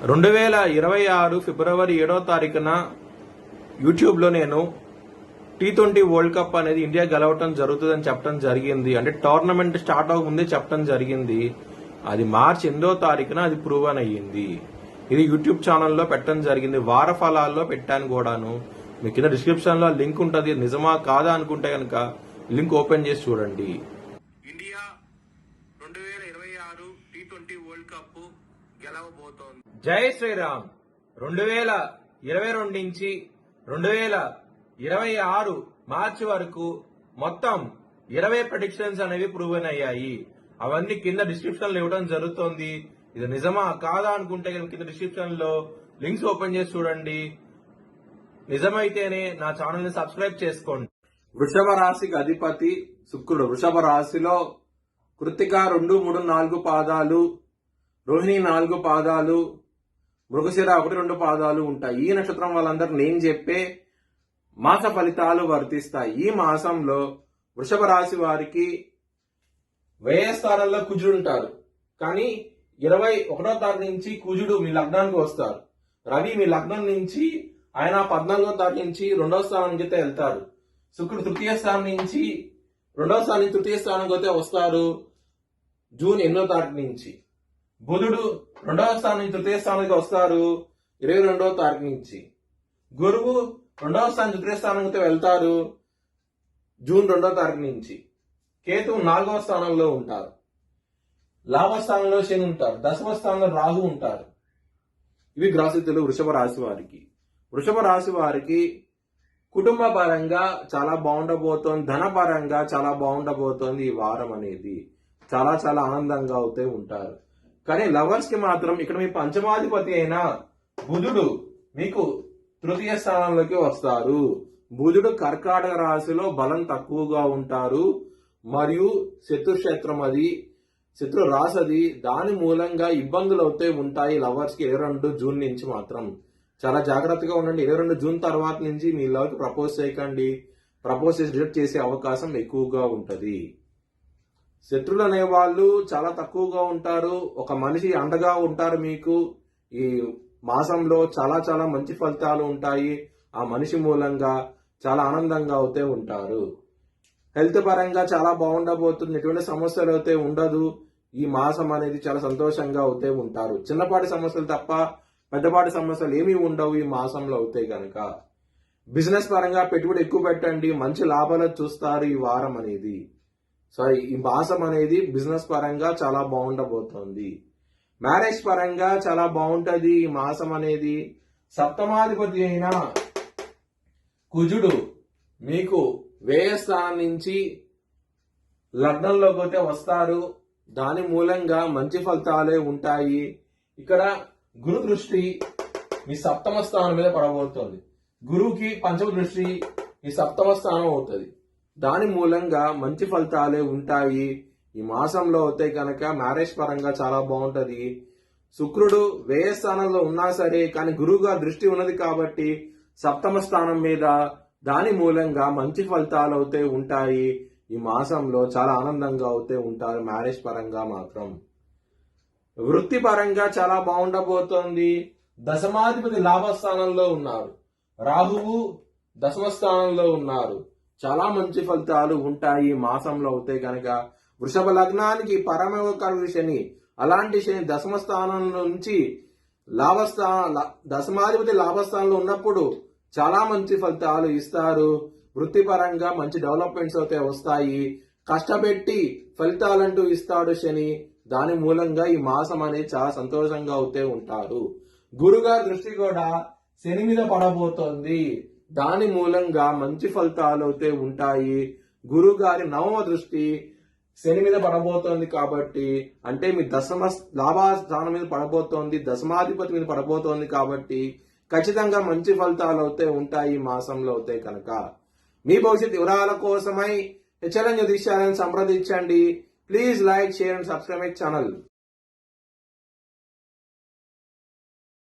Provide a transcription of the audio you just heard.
2026 ఫిబ్రవరి 7వ తారీఖున యూట్యూబ్లో నేను T20 వరల్డ్ కప్ అనేది ఇండియా గెలవటం జరుగుతుందని చెప్పడం జరిగింది. అంటే టోర్నమెంట్ స్టార్ట్ అవ్వకముందే చెప్పడం జరిగింది. అది మార్చి 8వ తారీఖున అది ప్రూవన్ అయ్యింది. ఇది యూట్యూబ్ ఛానల్లో పెట్టడం జరిగింది. వార ఫలాల్లో పెట్టాను కూడాను. మీ కింద డిస్క్రిప్షన్ లో లింక్ ఉంటుంది. నిజమా కాదా అనుకుంటే కనుక లింక్ ఓపెన్ చేసి చూడండి. ఇండియా 2026 T20 వరల్డ్ కప్ గెలవబోతోంది. జై శ్రీరామ్. 2022 నుంచి 2026 మార్చి వరకు మొత్తం 20 ప్రెడిక్షన్స్ అనేవి ప్రూవెన్ అయ్యాయి. అవన్నీ కింద డిస్క్రిప్షన్ లో ఇవ్వడం జరుగుతోంది. ఇది నిజమా కాదా అనుకుంటే కింద డిస్క్రిప్షన్ లో లింక్స్ ఓపెన్ చేసి చూడండి. నిజమైతేనే నా ఛానల్ ని సబ్స్క్రైబ్ చేసుకోండి. వృషభ రాశికి అధిపతి శుక్రుడు. వృషభ రాశిలో కృత్తిక 2, 3, 4 పాదాలు, రోహిణి 4 పాదాలు, మృగశిర 1, 2 పాదాలు ఉంటాయి. ఈ నక్షత్రం వాళ్ళందరూ నేను చెప్పే మాస ఫలితాలు వర్తిస్తాయి. ఈ మాసంలో వృషభ రాశి వారికి వ్యయస్థానంలో కుజుడు ఉంటారు. కానీ 21వ తారీఖు నుంచి కుజుడు మీ లగ్నానికి వస్తారు. రవి మీ లగ్నం నుంచి ఆయన 14వ తారీఖు నుంచి 2వ స్థానానికి అయితే వెళ్తారు. శుక్రుడు తృతీయ స్థానం నుంచి 2వ స్థానం నుంచి తృతీయ స్థానానికి అయితే వస్తారు జూన్ 8వ తారీఖు నుంచి. బుధుడు 2వ స్థానం నుంచి తృతీయ స్థానానికి వస్తారు 22వ తారీఖు నుంచి. గురువు 2వ స్థానం తృతీయ స్థానానికి వెళ్తారు జూన్ 2వ తారీఖు నుంచి. కేతువు 4వ స్థానంలో ఉంటారు. లాభస్థానంలో శని ఉంటారు. దశమ స్థానంలో రాహు ఉంటారు. ఇవి గ్రహస్థితులు వృషభ రాశి వారికి. వృషభ రాశి వారికి కుటుంబ పరంగా చాలా బాగుండబోతోంది. ధన పరంగా చాలా బాగుండబోతోంది. ఈ వారం అనేది చాలా చాలా ఆనందంగా అవుతూ ఉంటారు. కానీ లవర్స్ కి మాత్రం ఇక్కడ మీ పంచమాధిపతి అయిన బుధుడు మీకు తృతీయ స్థానంలోకి వస్తారు. బుధుడు కర్కాటక రాశిలో బలం తక్కువగా ఉంటారు. మరియు శత్రుక్షేత్రం అది, శత్రు రాశి. దాని మూలంగా ఇబ్బందులు అవుతూ ఉంటాయి లవర్స్ కి 22 జూన్ నుంచి మాత్రం. చాలా జాగ్రత్తగా ఉండండి. 22 జూన్ తర్వాత నుంచి మీ లవ్ కి ప్రపోజ్ చేయకండి. ప్రపోజ్ చేసి రిజెక్ట్ చేసే అవకాశం ఎక్కువగా ఉంటది. శత్రులు అనే వాళ్ళు చాలా తక్కువగా ఉంటారు. ఒక మనిషి అండగా ఉంటారు మీకు. ఈ మాసంలో చాలా చాలా మంచి ఫలితాలు ఉంటాయి. ఆ మనిషి మూలంగా చాలా ఆనందంగా అవుతూ ఉంటారు. హెల్త్ పరంగా చాలా బాగుండబోతుంది. ఎటువంటి సమస్యలు అయితే ఉండదు. ఈ మాసం అనేది చాలా సంతోషంగా అవుతూ ఉంటారు. చిన్నపాటి సమస్యలు తప్ప పెద్దపాటి సమస్యలు ఏమీ ఉండవు ఈ మాసంలో అవుతాయి కనుక. బిజినెస్ పరంగా పెట్టుబడి ఎక్కువ పెట్టండి. మంచి లాభాలు చూస్తారు ఈ వారం అనేది. సో ఈ మాసం అనేది బిజినెస్ పరంగా చాలా బాగుండబోతోంది. మ్యారేజ్ పరంగా చాలా బాగుంటది ఈ మాసం అనేది. సప్తమాధిపతి అయిన కుజుడు మీకు వ్యయస్థానం నుంచి లగ్నంలోకి అయితే వస్తారు. దాని మూలంగా మంచి ఫలితాలే ఉంటాయి. ఇక్కడ గురు దృష్టి మీ సప్తమ స్థానం మీద పడబోతోంది. గురువుకి పంచమ దృష్టి మీ సప్తమ స్థానం అవుతుంది. దాని మూలంగా మంచి ఫలితాలే ఉంటాయి ఈ మాసంలో. అవుతాయి కనుక మ్యారేజ్ పరంగా చాలా బాగుంటది. శుక్రుడు వ్యయ స్థానంలో ఉన్నా సరే కానీ గురువుగా దృష్టి ఉన్నది కాబట్టి సప్తమ స్థానం మీద. దాని మూలంగా మంచి ఫలితాలు అవుతే ఉంటాయి. ఈ మాసంలో చాలా ఆనందంగా అవుతే ఉంటారు మ్యారేజ్ పరంగా మాత్రం. వృత్తి పరంగా చాలా బాగుండబోతోంది. దశమాధిపతి లాభస్థానంలో ఉన్నారు. రాహువు దశమ స్థానంలో ఉన్నారు. చాలా మంచి ఫలితాలు ఉంటాయి ఈ మాసంలో అవుతే కనుక. వృషభ లగ్నానికి పరమయోగకారుడు శని. అలాంటి శని దశమ స్థానం నుంచి దశమాధిపతి లాభస్థానంలో ఉన్నప్పుడు చాలా మంచి ఫలితాలు ఇస్తారు. వృత్తిపరంగా మంచి డెవలప్మెంట్స్ అయితే వస్తాయి. కష్టపెట్టి ఫలితాలంటూ ఇస్తాడు శని. దాని మూలంగా ఈ మాసం అనేది చాలా సంతోషంగా అవుతూ ఉంటారు. గురుగారి దృష్టి కూడా శని మీద పడబోతోంది. దాని మూలంగా మంచి ఫలితాలు అయితే ఉంటాయి. గురుగారి 9వ దృష్టి శని మీద పడబోతోంది కాబట్టి, అంటే మీ దశమ లాభస్థానం మీద పడబోతోంది, దశమాధిపతి మీద పడబోతోంది కాబట్టి ఖచ్చితంగా మంచి ఫలితాలు అయితే ఉంటాయి ఈ మాసంలో అవుతాయి కనుక. మీ భవిష్యత్ వివరాల కోసమై హెచ్చరిక జ్యోతిష్యాలను సంప్రదించండి. Please like, share and subscribe my channel.